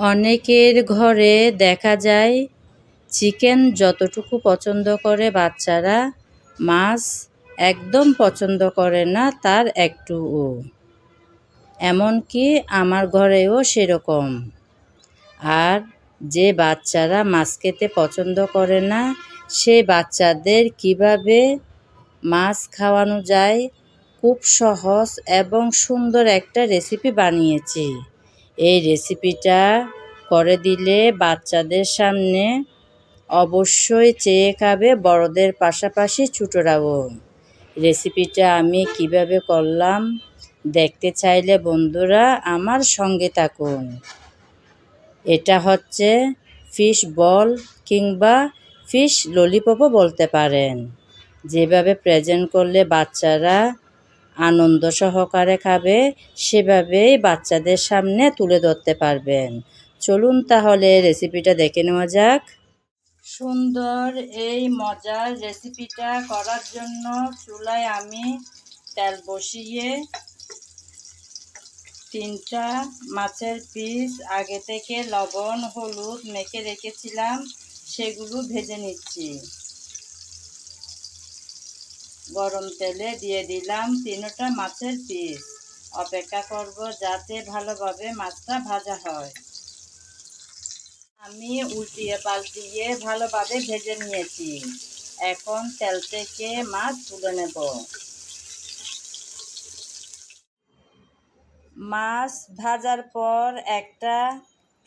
অনেকের ঘরে দেখা যায় চিকেন যতটুকু পছন্দ করে বাচ্চারা, মাছ একদম পছন্দ করে না তার একটুও। এমনকি আমার ঘরেও সেরকম। আর যে বাচ্চারা মাছ খেতে পছন্দ করে না, সেই বাচ্চাদের কিভাবে মাছ খাওয়ানো যায় খুব সহজ এবং সুন্দর একটা রেসিপি বানিয়েছি। এই রেসিপিটা করে দিলে বাচ্চাদের সামনে অবশ্যই চেয়ে খাবে, বড়দের পাশাপাশি ছোটরাও। রেসিপিটা আমি কিভাবে করলাম দেখতে চাইলে বন্ধুরা আমার সঙ্গে থাকুন। এটা হচ্ছে ফিশ বল কিংবা ফিশ ললিপপও বলতে পারেন। যেভাবে প্রেজেন্ট করলে বাচ্চারা আনন্দ সহকারে খাবে, সেভাবেই বাচ্চাদের সামনে তুলে ধরতে পারবেন। চলুন তাহলে রেসিপিটা দেখে নেওয়া যাক। সুন্দর এই মজার রেসিপিটা করার জন্য চুলায় আমি তেল বসিয়ে 3টা মাছের পিস আগে থেকে লবণ হলুদ মেখে রেখেছিলাম, সেগুলো ভেজে নিচ্ছি। গরম তেলে দিয়ে দিলাম 3টা মাছের পিস। অপেক্ষা করব যাতে ভালোভাবে মাছটা ভাজা হয়। আমি উল্টিয়ে পাল্টিয়ে ভালোভাবে ভেজে নিয়েছি। এখন তেল থেকে মাছ তুলে নেব। মাছ ভাজার পর একটা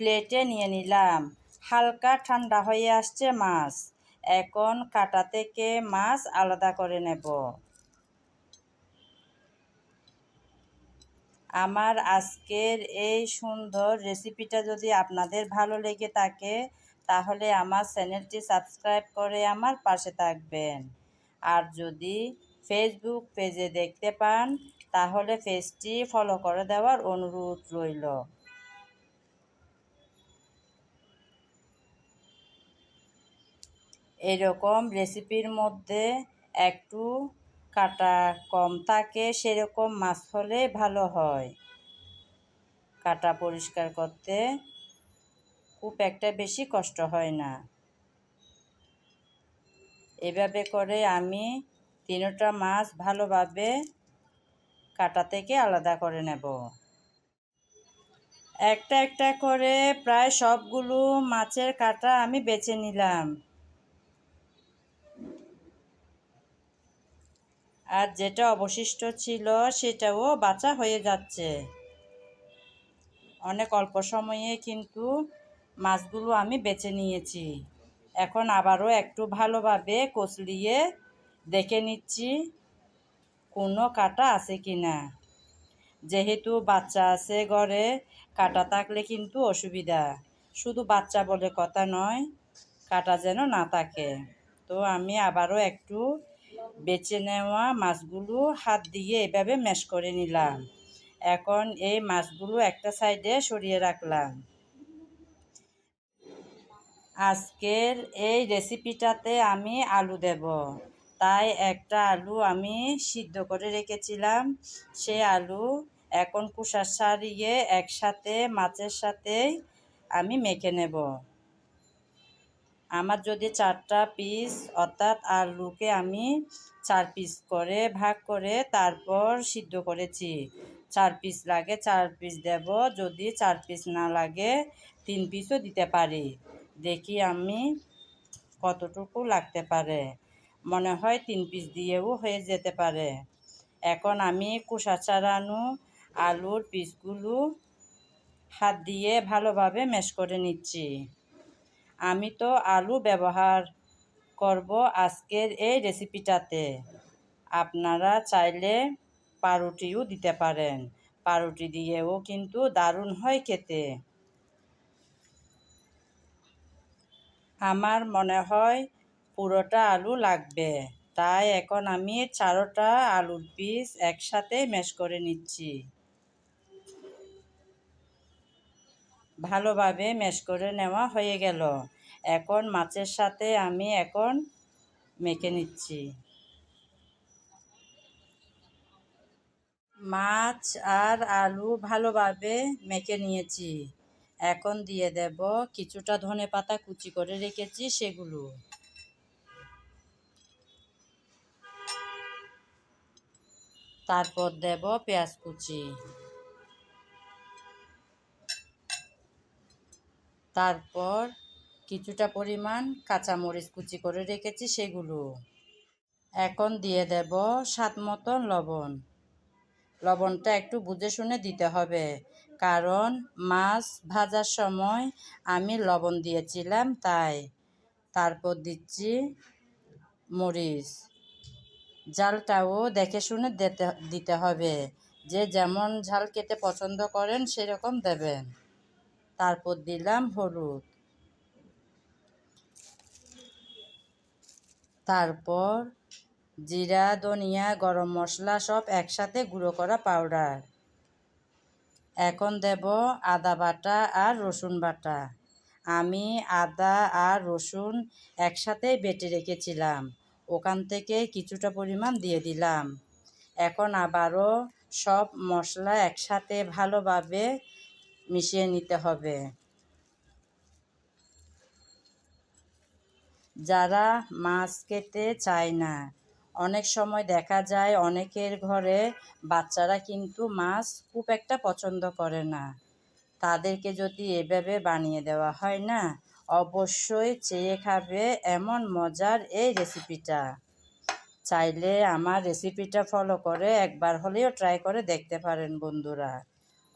প্লেটে নিয়ে নিলাম। হালকা ঠান্ডা হয়ে আসছে মাছ। এখন কাঁটা থেকে মাছ আলাদা করে নেব। আমার আজকের এই সুন্দর রেসিপিটা যদি আপনাদের ভালো লেগে থাকে, তাহলে আমার চ্যানেলটি সাবস্ক্রাইব করে আমার পাশে থাকবেন। আর যদি ফেসবুক পেজে দেখতে পান, তাহলে পেজটি ফলো করে দেওয়ার অনুরোধ রইল। এরকম রেসিপির মধ্যে একটু কাটা কম থাকে সেরকম মাছ হলে ভালো হয়। কাটা পরিষ্কার করতে খুব একটা বেশি কষ্ট হয় না। এভাবে করে আমি 3টা মাছ ভালোভাবে কাটা থেকে আলাদা করে নেব। একটা একটা করে প্রায় সবগুলো মাছের কাটা আমি বেছে নিলাম। আর যেটা অবশিষ্ট ছিল সেটাও বাছা হয়ে যাচ্ছে। অনেক অল্প সময়ে কিন্তু মাছগুলো আমি বেছে নিয়েছি। এখন আবারও একটু ভালোভাবে কচলিয়ে দেখে নিচ্ছি কোনো কাটা আছে কি না। যেহেতু বাচ্চা আছে ঘরে, কাটা থাকলে কিন্তু অসুবিধা। শুধু বাচ্চা বলে কথা নয়, কাটা যেন না থাকে। তো আমি আবারও একটু বেছে নেওয়া মাছগুলো হাত দিয়ে এভাবে ম্যাশ করে নিলাম। এখন এই মাছগুলো একটা সাইডে সরিয়ে রাখলাম। আজকের এই রেসিপিটাতে আমি আলু দেব, তাই একটা আলু আমি সিদ্ধ করে রেখেছিলাম। সেই আলু এখন খোসা ছাড়িয়ে একসাথে মাছের সাথে আমি মেখে নেব। আমার যদি 4টা পিস, অর্থাৎ আলুকে আমি 4 পিস করে ভাগ করে তারপর সিদ্ধ করেছি। 4 পিস লাগে 4 পিস দেব, যদি 4 পিস না লাগে 3 পিসও দিতে পারি। দেখি আমি কতটুকু লাগতে পারে। মনে হয় 3 পিস দিয়েও হয়ে যেতে পারে। এখন আমি খোসা ছাড়ানো আলুর পিসগুলো হাত দিয়ে ভালোভাবে ম্যাশ করে নিচ্ছি। আমি তো আলু ব্যবহার করব আজকের এই রেসিপিটাতে। আপনারা চাইলে পাউরুটিও দিতে পারেন। পাউরুটি দিয়েও কিন্তু দারুণ হয় খেতে। আমার মনে হয় পুরোটা আলু লাগবে, তাই এখন আমি 4টা আলুর পিস একসাথে ম্যাশ করে নিচ্ছি। ভালোভাবে ম্যাশ করে নেওয়া হয়ে গেল। এখন মাছের সাথে আমি এখন মেখে নিচ্ছি। মাছ আর আলু ভালোভাবে মেখে নিয়েছি। এখন দিয়ে দেব কিছুটা ধনেপাতা কুচি করে রেখেছি সেগুলো। তারপর দেব পেঁয়াজ কুচি, তারপর কিছুটা পরিমাণ কাঁচামরিচ কুচি করে রেখেছি সেগুলো। এখন দিয়ে দেব স্বাদ মতো লবণ। লবণটা একটু বুঝে শুনে দিতে হবে, কারণ মাছ ভাজার সময় আমি লবণ দিয়েছিলাম তাই। তারপর দিচ্ছি মরিচ। ঝালটাও দেখে শুনে দিতে হবে, যে যেমন ঝাল খেতে পছন্দ করেন সেরকম দেবেন। তারপর দিলাম হলুদ, তারপর জিরা, ধনিয়া, গরম মশলা সব একসাথে গুঁড়ো করা পাউডার। এখন দেব আদা বাটা আর রসুন বাটা। আমি আদা আর রসুন একসাথেই বেটে রেখেছিলাম, ওখান থেকে কিছুটা পরিমাণ দিয়ে দিলাম। এখন আবারও সব মশলা একসাথে ভালোভাবে মিশিয়ে নিতে হবে। যারা মাছ খেতে চায় না, অনেক সময় দেখা যায় অনেকের ঘরে বাচ্চারা কিন্তু মাছ খুব একটা পছন্দ করে না, তাদেরকে যদি এভাবে বানিয়ে দেওয়া হয় না, অবশ্যই চেয়ে খাবে এমন মজার এই রেসিপিটা। চাইলে আমার রেসিপিটা ফলো করে একবার হলেও ট্রাই করে দেখতে পারেন বন্ধুরা,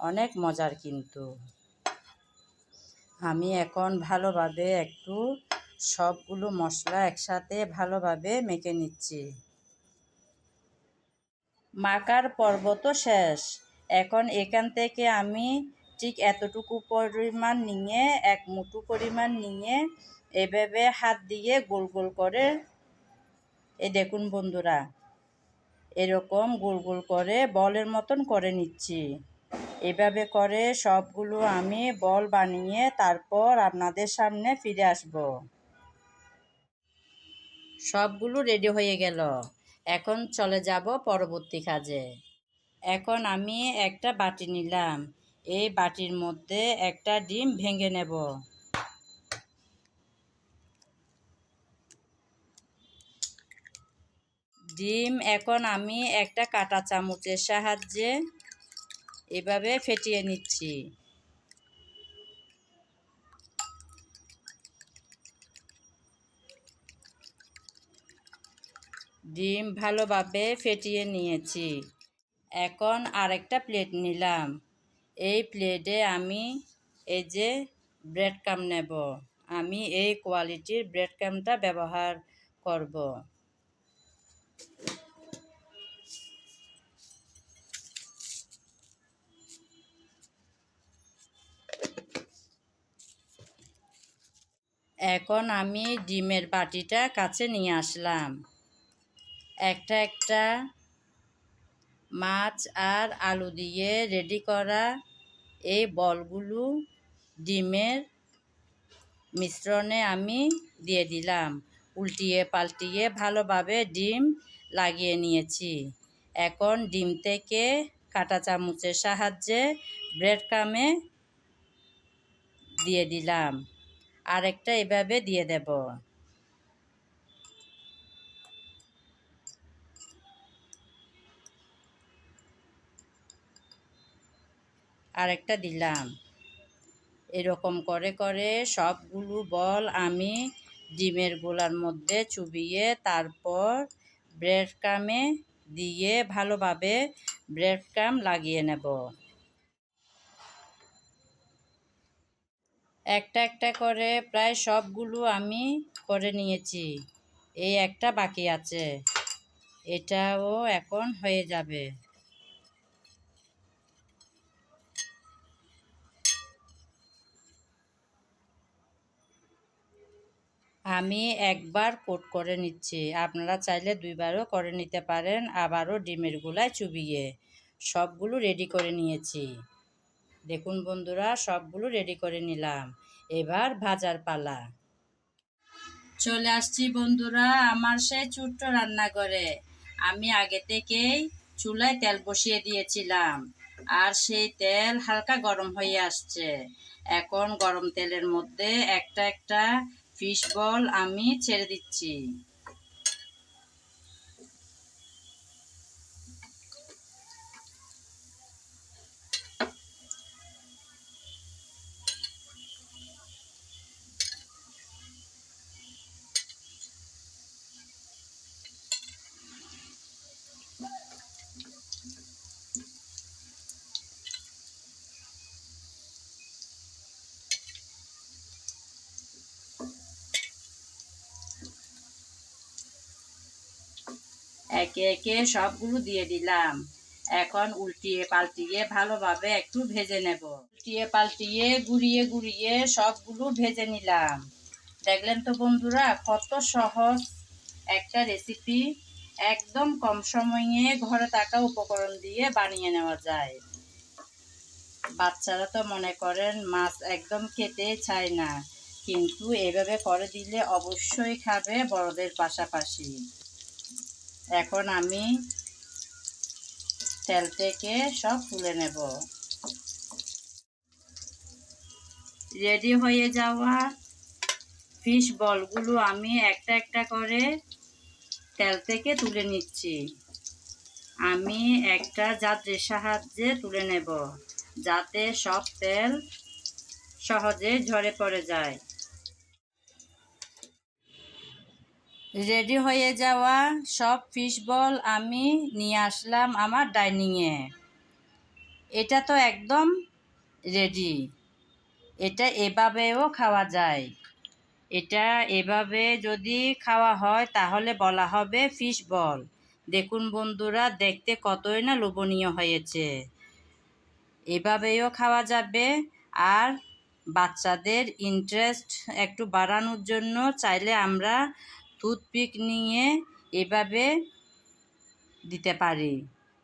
অনেক মজার কিন্তু। আমি এখন ভালোভাবে একটু সবগুলো মশলা একসাথে ভালোভাবে মেখে নিচ্ছি। মাখার পর্ব তো শেষ। এখন এখান থেকে আমি ঠিক এতটুকু পরিমাণ নিয়ে, এক মুঠো পরিমাণ নিয়ে এভাবে হাত দিয়ে গোল গোল করে, এই দেখুন বন্ধুরা, এরকম গোল গোল করে বলের মতন করে নিচ্ছি। এভাবে করে সবগুলো আমি বল বানিয়ে তারপর আপনাদের সামনে ফিরে আসব। সবগুলো রেডি হয়ে গেল, এখন চলে যাব পরবর্তী কাজে। এখন আমি একটা বাটি নিলাম, এই বাটির মধ্যে একটা ডিম ভেঙে নেব। ডিম এখন আমি একটা কাঁটা চামচের সাহায্যে এভাবে ফেটিয়ে নিচ্ছি। ডিম ভালোভাবে ফেটিয়ে নিয়েছি। এখন আরেকটা প্লেট নিলাম, এই প্লেটে আমি এই যে ব্রেড ক্রাম্ব নেব। আমি এই কোয়ালিটির ব্রেড ক্রাম্বটা ব্যবহার করব। এখন আমি ডিমের বাটিটা কাছে নিয়ে আসলাম। একটা একটা মাছ আর আলু দিয়ে রেডি করা এই বলগুলো ডিমের মিশ্রণে আমি দিয়ে দিলাম। উল্টিয়ে পাল্টিয়ে ভালোভাবে ডিম লাগিয়ে নিয়েছি। এখন ডিম থেকে কাঁটা চামচের সাহায্যে ব্রেড ক্রাম্বে দিয়ে দিলাম। আরেকটা এভাবে দিয়ে দেব। আরেকটা দিলাম। এরকম করে করে সবগুলো বল আমি ডিমের গোলার মধ্যে চুবিয়ে তারপর ব্রেড ক্রাম্বে দিয়ে ভালোভাবে ব্রেড ক্রাম্ব লাগিয়ে নেব। একটা একটা করে প্রায় সবগুলো আমি করে নিয়েছি, এই একটা বাকি আছে, এটাও এখন হয়ে যাবে। আমি একবার কোট করে নিচ্ছি, আপনারা চাইলে দুইবারও করে নিতে পারেন, আবারও ডিমের গোলায় চুবিয়ে সবগুলো রেডি করে নিয়েছি। দেখুন বন্ধুরা, সবগুলো রেডি করে নিলাম, এবার ভাজার পালা। চলে আসছি বন্ধুরা আমার সেই ছোট্ট রান্নাঘরে। আমি আগে থেকেই চুলায় তেল বসিয়ে দিয়েছিলাম। আর সেই তেল হালকা গরম হয়ে আসছে। এখন গরম তেলের মধ্যে একটা একটা ফিশ বল আমি ছেড়ে দিচ্ছি। একে একে সবগুলো দিয়ে দিলাম। এখন উল্টিয়ে পাল্টিয়ে ভালোভাবে একটু ভেজে নেব। উল্টিয়ে পাল্টিয়ে গুঁড়িয়ে গুঁড়িয়ে সবগুলো ভেজে নিলাম। দেখলেন তো বন্ধুরা, কত সহজ একটা রেসিপি, একদম কম সময়ে ঘরে থাকা উপকরণ দিয়ে বানিয়ে নেওয়া যায়। বাচ্চারা তো মনে করেন মাছ একদম খেতে চায় না, কিন্তু এভাবে করে দিলে অবশ্যই খাবে বড়দের পাশাপাশি। এখন আমি তেল থেকে সব তুলে নেব। রেডি হয়ে যাওয়া ফিশ বলগুলো আমি একটা একটা করে তেল থেকে তুলে নিচ্ছি। আমি একটা যাত্রীর সাহায্যে তুলে নেব, যাতে সব তেল সহজে ঝরে পড়ে যায়। রেডি হয়ে যাওয়া সব ফিশ বল আমি নিয়ে আসলাম আমার ডাইনিংয়ে। এটা তো একদম রেডি। এটা এভাবেও খাওয়া যায়। এটা এভাবে যদি খাওয়া হয় তাহলে বলা হবে ফিশ বল। দেখুন বন্ধুরা, দেখতে কতই না লোভনীয় হয়েছে। এভাবেও খাওয়া যাবে। আর বাচ্চাদের ইন্টারেস্ট একটু বাড়ানোর জন্য চাইলে আমরা টুথপিক নিয়ে এভাবে দিতে পারি।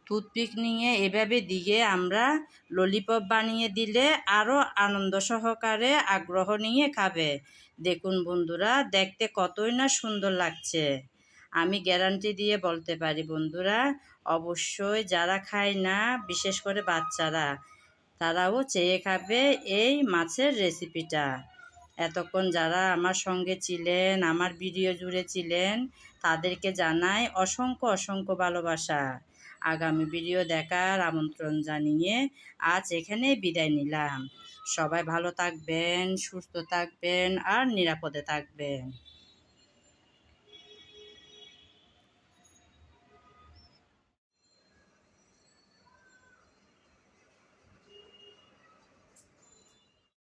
টুথপিক নিয়ে এভাবে দিয়ে আমরা ললিপপ বানিয়ে দিলে আরও আনন্দ সহকারে আগ্রহ নিয়ে খাবে। দেখুন বন্ধুরা, দেখতে কতই না সুন্দর লাগছে। আমি গ্যারান্টি দিয়ে বলতে পারি বন্ধুরা, অবশ্যই যারা খায় না, বিশেষ করে বাচ্চারা, তারাও চেয়ে খাবে এই মাছের রেসিপিটা। এতক্ষণ যারা আমার সঙ্গে ছিলেন, আমার ভিডিও জুড়ে ছিলেন, তাদেরকে জানাই অসংখ্য অসংখ্য ভালোবাসা। আগামী ভিডিও দেখার আমন্ত্রণ জানিয়ে আজ এখানে বিদায় নিলাম। সবাই ভালো থাকবেন, সুস্থ থাকবেন আর নিরাপদে থাকবেন।